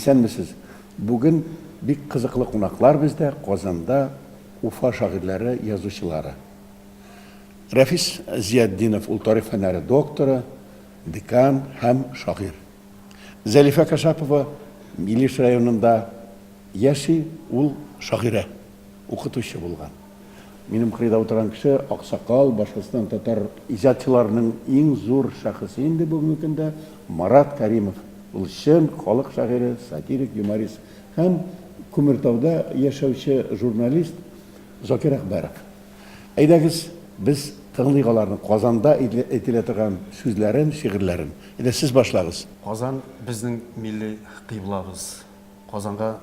исәнмесез? Бүген бик кызыклы кунаклар бездә Казанда Уфа шагыйрьләре, язучылары. Рәфис Зиятдинов, ул тарих фәннәре докторы, декан һәм шагыйрь. Зәлифә Кашапова Илеш районында яши, ул шагыйрә, укытучы булган. Минем кырыйда утырган кеше Аксакал, башкасыннан татар иҗатчыларының иң зур шәхесе инде бүгенге көндә Марат Кәримов. Ул чын халык шагыйре, сатирик, юморист һәм Күмертауда яшәүче журналист Закир Әкбәров. Әйдәгез, без тыңлыйк аларның Казанда әйтелә торган сүзләрен, шигырьләрен. Әйдә, сез башлагыз. Казан безнең милли кыйблабыз. Казанга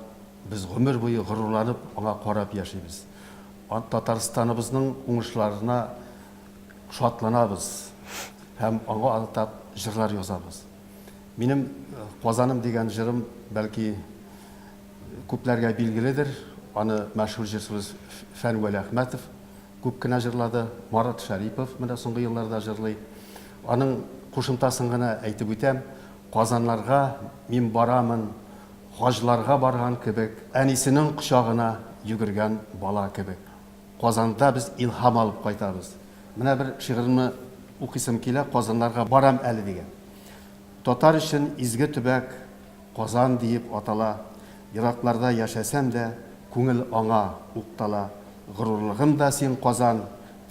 без гомер буе горурланып, аңа карап яшибез. Татарстаныбызның уңышларына шатланабыз һәм аңа атап җырлар язабыз. Минем Казаным дигән җырым бәлки күпләргә билгеледер. Аны мәшһүр җырчыбыз Фәнвәли Әхмәтов күп кенә җырлады. Марат Шәрипов менә соңгы елларда җырлый. Аның кушымтасын гына әйтеп үтәм. Казанларга мин барамын, хаҗларга барган кебек, әнисенең кочагына йөгергән бала кебек. Казанда без илһам алып кайтабыз. Менә бер шигыремне укысым килә, Казанларга барам әле дигән. Татар өчен изге төбәк Казан диеп атала. Еракларда яшәсәм дә, күңел аңа уктала. Горурлыгым да син Казан,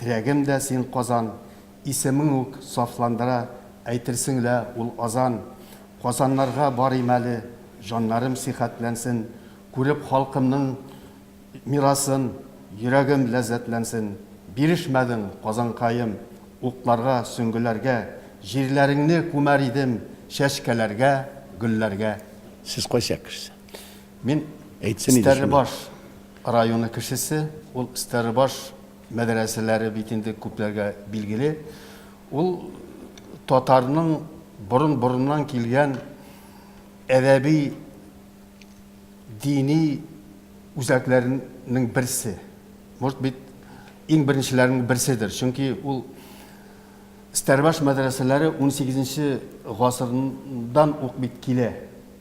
тирәгем дә син Казан. Исемең үк сафландыра, әйтерсең лә ул азан. Казаннарга барыйм әле, җаннарым сихәтләнсен. Күреп халкымның мирасын, йөрәгем ләззәтләнсен. Бирешмәдең, Казанкаем, укларга, сөңгеләргә. Җирләреңне күмәр идем, шәшкәләргә, гөлләргә. Сез кайсы кеше? Мин Стәрлебаш районы кешесе. Ул Стәрлебаш мәдрәсәләре бит инде күпләргә билгеле. Ул татарның борын-борыннан килгән әдәби, дини үзәкләренең берсе. Может бит иң беренчеләрнең берседер. Чөнки ул Стәрлебаш мәдрәсәләре 18-нче гасырдан ук бит килә.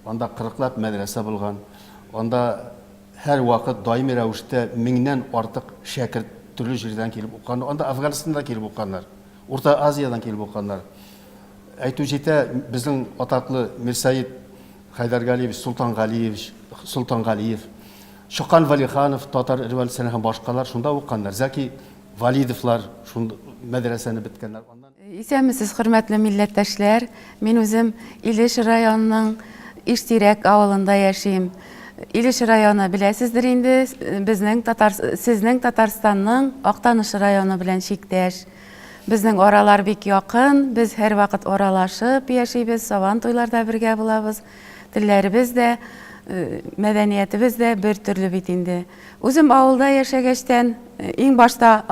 Анда 40лап мәдрәсә булган. Анда һәр вакыт даими рәвештә 1000-нән артык шәкерт төрле җирдән килеп укыган. Анда Афганстанда килеп укыганнар, Урта Азиядан килеп укыганнар. Әйтү җитә, безнең атаклы Мирсәет Хайдаргалиевич, Султангалиев, Шөкан Валиханов, татар революциясенә һәм башкалар шунда укыганнар. Зәки Валидовлар шунда мәдрәсәне биткәннәр. Исәнмесез, хөрмәтле милләттәшләр. Мин үзем Илеш районының Иштирәк авылында яшим. Илеш районы беләсездер инде, сезнең Татарстанның Актаныш районы белән чиктәш. Безнең аралар бик якын, без һәр вакыт аралашып яшибез, сабан туйларда бергә булабыз. Телләребез дә, мәдәниятебез дә бер төрле бит инде. Үзем авылда яшәгәчтән, иң башта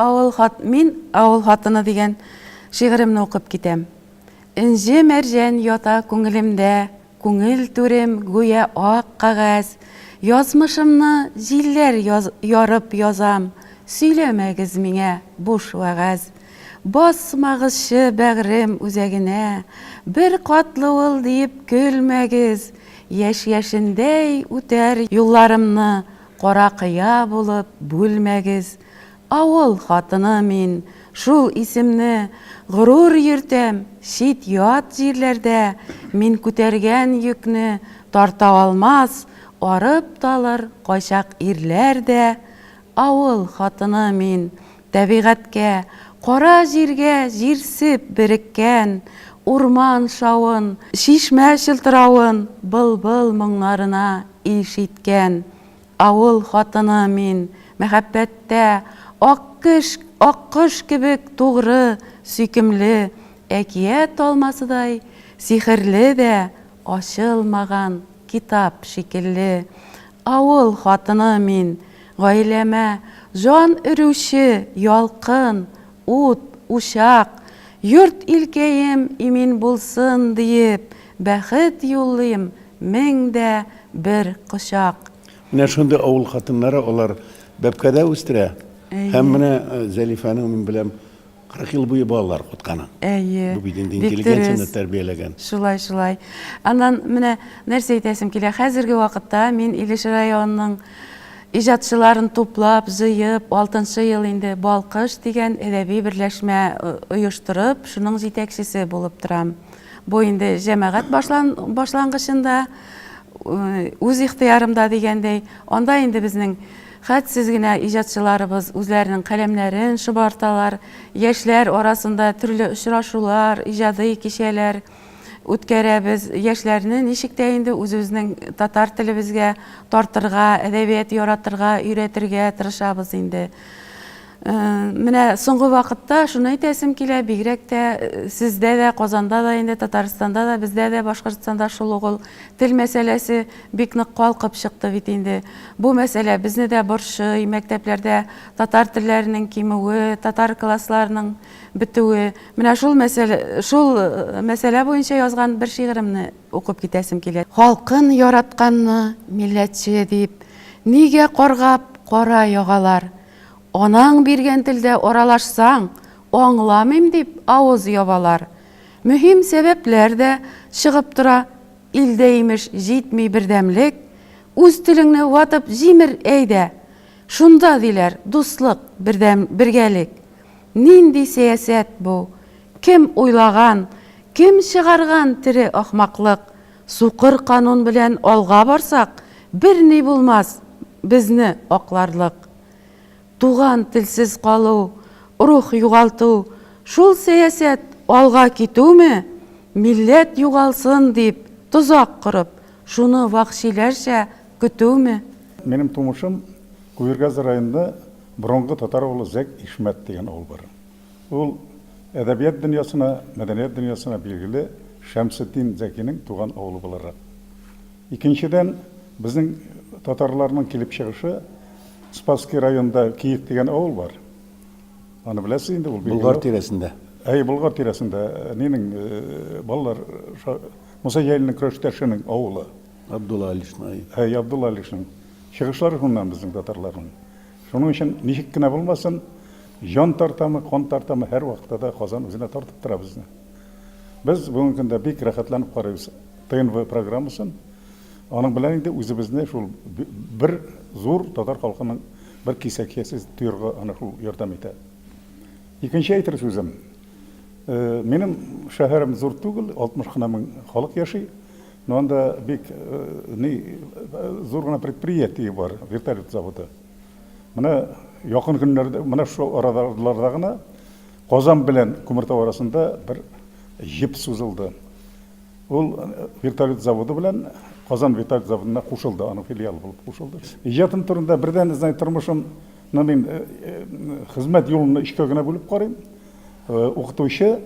мин авыл хатыны дигән шигыремне укып китәм. Инҗе мәрҗән ята күңелемдә, күңел түрем гүя ак кагаз. Язмышымны җилләр ярып язам, сөйләмәгез миңа буш вагаз. Басмагызчы бәгърем үзәгенә, бер катлы ул диеп көлмәгез. Яшь-яшендәй үтәр юлларымны, кара кыя булып бүлмәгез. Авыл хатыны мин, шул исемне горур йөртәм, чит ят җирләрдә. Мин күтәргән йөкне тарта алмас, арып талыр кайчак ирләр дә. Авыл хатыны мин, табигатькә, кара җиргә җирсеп береккән. Урман шавын, шишмә чылтыравын, былбыл моңнарына ишиткән. Авыл хатыны мин, мәхәббәттә, аккыш кебек тугры, сөйкемле, әкият алмасыдай, сихерле дә, ачылмаган китап шикелле. Авыл хатыны мин, гаиләмә, жан өрүче, ялкын, ут, ушак, йорт илкәем имин булсын диеп, бәхет юллыйм, меңдә бер кочак. Менә шундый авыл хатыннары алар бәбкәдә үстерә. Һәм менә Зәлифәнең мин беләм 40 ел буе балалар кутканы. Әйе. Бу бит инде бик интеллигенцияны дөрес. тәрбияләгән. Шулай. Аннан менә нәрсә әйтәсем килә. Хәзерге вакытта мин Илеш районының иҗатчыларын туплап, җыеп, 6нчы ел инде Балкыш дигән әдәби берләшмә оештырып, шуның җитәкчесе булып торам. Бу инде җәмәгать башлангычында үз ихтыярымда дигәндәй, анда инде безнең хәтсез генә иҗатчыларыбыз үзләренең каләмнәрен шыбарталар, яшьләр арасында төрле очрашулар, иҗади кичәләр үткәрәбез. Яшьләрне ничек тә инде үзебезнең татар телебезгә тартырга, әдәбият яратырга, өйрәтергә тырышабыз инде. Менә соңгы вакытта шуны әйтәсем килә, бигрәк тә сездә дә, Казанда да, инде Татарстанда да, бездә дә, Башкортстанда шул ук тел мәсьәләсе бик нык калкып чыкты бит инде. Бу мәсьәлә безне дә борчый, мәктәпләрдә татар телләренең кимүе, татар классларының бетүе. Менә шул мәсьәлә буенча язган бер шигыремне укып китәсем килә. Халкын яратканны милләтче дип, нигә каргап кара ягалар? Анаң биргән телдә оралашсаң, аңламыйм дип авыз ябалар. Мөһим сәбәпләр дә чыгып тора, илдә имеш җитми бердәмлек, үз телеңне ватып җимер әйдә. Шунда диләр, дуслык, бергәлек. Нинди сәясәт бу? Кем уйлаган, кем чыгарган тере ахмаклык? Сукыр канун белән алга барсак, берни булмас безне акларлык. Туган телсез калу, рух югалту, шул сәясәт алга китүме? Милләт югалсын дип тузак корып, шуны вахшиләрчә көтүме? Менің тумышым Куйыргаз районында бұрынғы татар оғлы Зәк Ишмәт деген оғыл бар. Ол әдәбият дүниясына, мәдәният дүниясына белгілі Шәмсетдин Зәкинің туған оғлы боларак. Икенчеден біздің татарларның келіп шығышы Спасский районында Киік деген ауыл бар. Аны білесіз енді? Бұлғар тирәсендә. Бұлғар тирәсендә. Ненің балалар Мұса Жәлінің күрештәршінің ауылы. Абдулла Алишның. Абдулла Алишның. Шығышлары шуннан біздің татарлардың. Шуның үшін ничек кенә булмасын, жан тартамы, қан тартамы һәр вакытта да Казан үзенә тартып тора безне. Без бүгенге көндә бик рәхәтләнеп карыйбыз ТНВ программасын. Аның белән инде үзебезне шул бер зур татар халкының бер кисәксез тойырга аны шул ярдәм итә. Икенче әйтер сүзем. Минем шәһәрем зур түгел, 60 кына мең халык яши. Но анда бик зур гына предприятие бар, вертолет заводы. Менә якын көннәрдә, менә шул арадаларда гына Казан белән Күмертау арасында бер җеп сузылды. Ул вертолет заводы белән Казан вертолет заводына кушылды, аның филиалы булып кушылды. Иҗатым турында бердән тормышым, мин хезмәт юлын икегә генә бүлеп карыйм. Укытучы,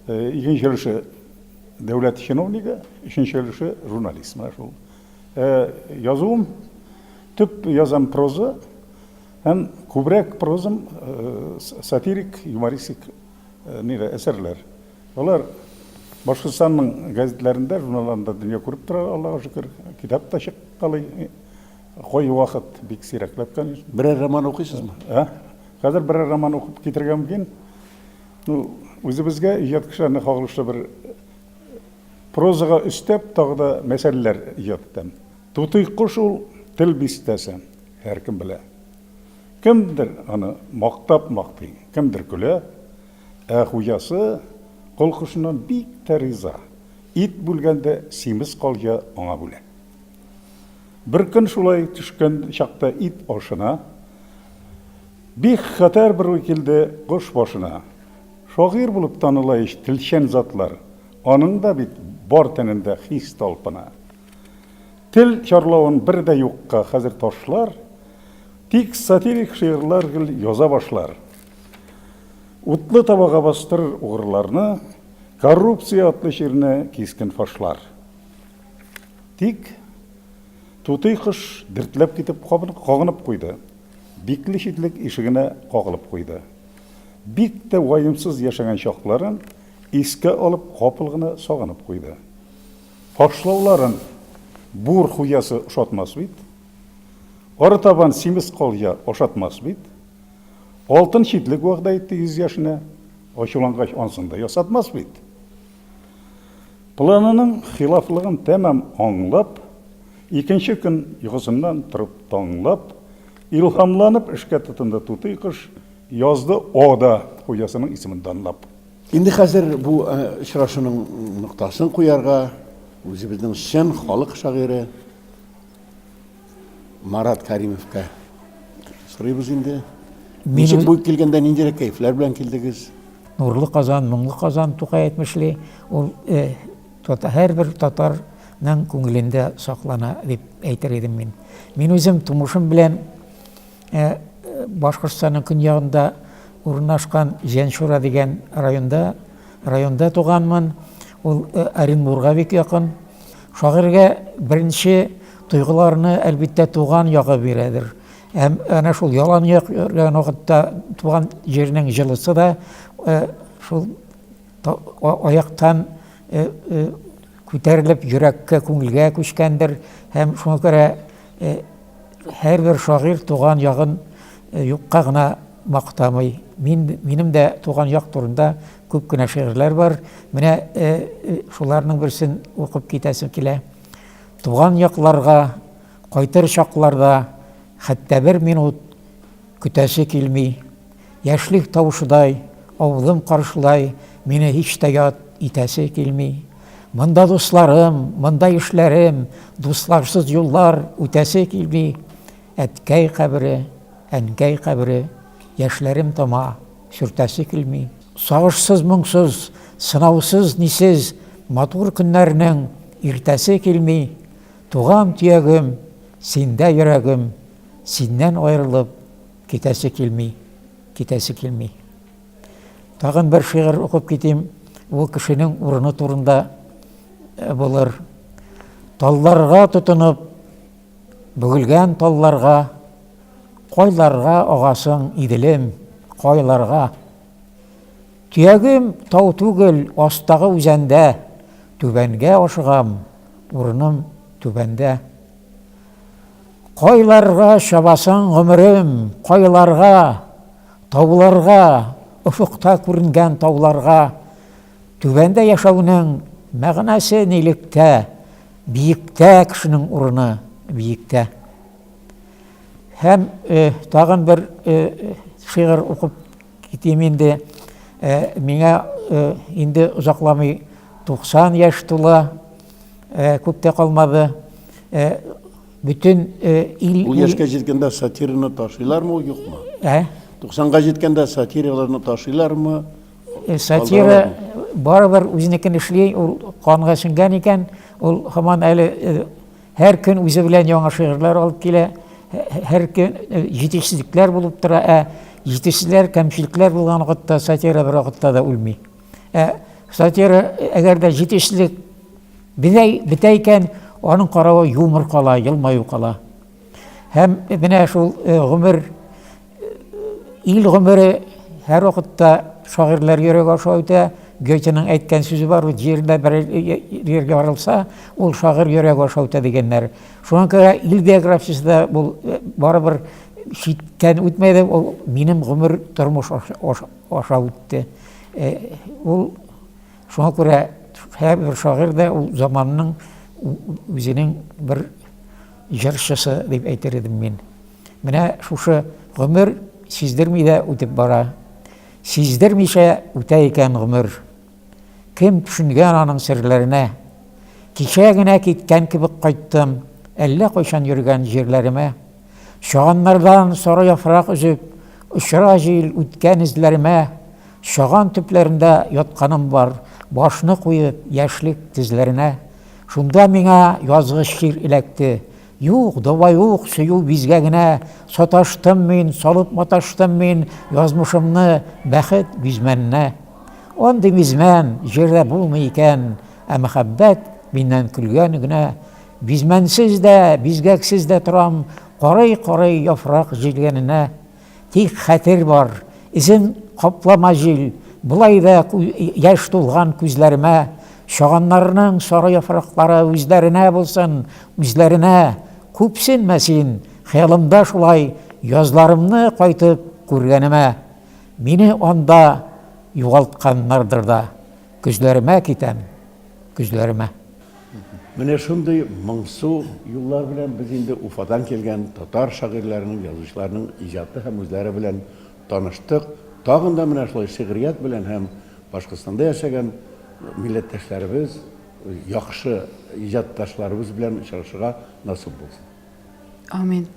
икенчесе дәүләт чиновнигы, өченчесе журналист. Менә шул. Язуым төп язам проза, һәм күбрәк прозам сатирик, юмористик әсәрләр. Алар Башкортстанның газетләрендә, журналларында дөнья күреп тора, Аллаһка шөкер. Китап та чыккалый. Кой вакыт бик сирәкләп, конечно. Берәр роман укыйсызмы? Хәзер берәр роман укып китергә мөмкин. Үзебезгә иҗат кешеләрне кагылышлы бер прозага өстәп тагы да мәсьәләләр иҗат иттем. Тутый кош ул тел бистәсе, һәркем белә. Кемдер аны мактап мактый, кемдер көлә. Хуҗасы кол кошыннан бик тәриза. Ит бүлгәндә симез калҗа аңа бүлә. Бер көн шулай төшкән чакта ит ашына бик хәтәр бер килде кош башына. Шагыйрь булып таныла ич телчән затлар. Аның да бит бар тәнендә хис талпына. Тел чарлавын бер дә юкка хәзер ташлар. Тик сатирик шигырьләр яза башлар. Утлы табага бастырыр угырларны, коррупция атлы ширне кискен фашлар. Тик Тутый кош дертләп китеп кагынып куйды. Бикле шитлек ишегенә кагылып куйды. Бик тә ваемсыз яшәгән чакларын искә алып капыл гына сагынып куйды. Фашлауларын бур хуясы ошатмас бит. Ары табан симез калҗа ошатмас бит. Алтын шитлек вакыт әйтте 100 яшына. ачулангач ансын да ясатмас бит. Планының хилафлыгын тәмам аңлап, икенче көн йогысыннан тұрып таңлап, илһамланып эшкә тотынды Тутый кош, язды Ода хуҗасының исемен данлап. Инде хәзер бу очрашуның ноктасын куярга үзебезнең чын халык шагыйре Марат Кәримовка сорыйбыз инде. Ничек бу килгәндә ниндирәк кайфлар белән килдегез? Нурлы Казан, Моңлы Казан Тукай әйтмешли, ул һәрбер татарның күңелендә саклана дип әйтер идем мин. Мин үзем тумышым белән Башкортстанның көньягында урнашкан Женшура дигән районда туганмын. Ул Оренбургга бик якын. Шагыйрьгә беренче тойгыларны әлбәттә туган ягы бирәдер. Һәм ана шул ялан йөргән вакытта туган җирнең җылысы да шул аяктан күтәрелеп йөрәккә, күңелгә күчкәндер. Һәм шуңа күрә һәрбер шагыйрь туган ягын юкка гына мактамый. Минем дә туган як турында күп кенә шигырьләр бар. Менә шуларның берсен укып китәсем килә. Туган якларга кайтыр чакларда хәтта бер минут көтәсе килми. Яшьлек тавышыдай, авылым каршылай, мине һич тә ят итәсе килми. Монда дусларым, монда ишләрем, дусларсыз юллар үтәсе килми. Әткәй кабре, әнкәй кабре, яшьләрем тама, сүртәсе килми. Сагышсыз, моңсыз, сынаусыз, нисез, матур көннәрнең иртәсе килми. Туган төягем, синдә йөрәгем, синнән аерылып китәсе килми, китәсе килми. Тагын бер шигырь укып китим, ул кешенең урыны турында булыр. Талларга тотынып, бөгелгән талларга, кайларга агасың иделем, кайларга. Төягем тау түгел, астагы үзәндә, түбәнгә ашыгам, урыным түбәндә. Кайларга шабасың гомерем, кайларга, тауларга, уфукта күренгән тауларга. Түбәндә яшәүнең мәгънәсе нилектә, биектә кешенең урыны, биектә. Һәм тагын бер шигырь укып китим инде. Миңа инде узакламый 90 яшь тула, күп тә калмады. Бүтән ил... Ул яшькә җиткәндә сатираны ташыйлармы, юкмы? 90-га җиткәндә сатираларны ташыйлармы? Сатира барыбер үзенекен эшли, ул канга сеңгән икән, ул һаман әле һәр көн үзе белән яңа шигырьләр алып килә, һәр көн җитешсезлекләр булып тора, җитешсезләр, кәмчелекләр булган вакытта сатира бер вакытта да үлми. Сатира әгәр дә җитешсезлек бетә икән, аның каравы юмор кала, елмаю кала. Һәм менә шул гомер, ил гомере һәр вакытта шагыйрьләр йөрәге аша үтә. Гётеның әйткән сүзе бар, җирдә бер җиргә барылса, ул шагыйрь йөрәге аша үтә дигәннәр. Шуңа күрә ил биографиясендә бу барыбер читкән үтмәде, ул минем гомер тормыш аша үтте. Ул шуңа күрә һәр шагыйрь дә ул заманның үзенең бер җырчысы дип әйтер идем мин. Менә шушы гомер сиздерми дә үтеп бара. Сиздермичә үтә икән гомер. Кем төшенгән аның серләренә? Кичә генә киткән кебек кайттым, әллә кайчан йөргән җирләремә. Шаганнардан сары яфрак үзеп, очра җил үткән изләремә. Шаган төпләрендә ятканым бар, башны куеп яшьлек тезләренә. Шунда миңа язгы шир эләкте. Юк, дава юк, сөю бизгә генә. Саташтым мин, салып маташтым мин язмышымны бәхет бизмәненә. Онды бизмән җирдә булмый икән, ә мәхәббәт миннән көлгән генә. Бизмәнсез дә, бизгәксез дә торам, карый-карый яфрак җилгәненә. Тик хәтер бар, изен каплама җил, булай да яшь тулган күзләремә. Шаганнарның сары яфраклары үзләренә булсын, үзләренә күпсенмәсен, хыялымда шулай язларымны кайтып күргәнемә. Мине анда югалтканнардыр да. Күзләремә китәм, күзләремә. Менә шундый моңсу юллар белән без инде Уфадан килгән татар шагыйрьләренең, язучыларның иҗаты һәм үзләре белән таныштык. Тагын да менә шулай шигърият белән һәм Башкортстанда яшәгән милләттәшләребез, яхшы иҗатташларыбыз белән очрашырга насыйп булсын. Амин.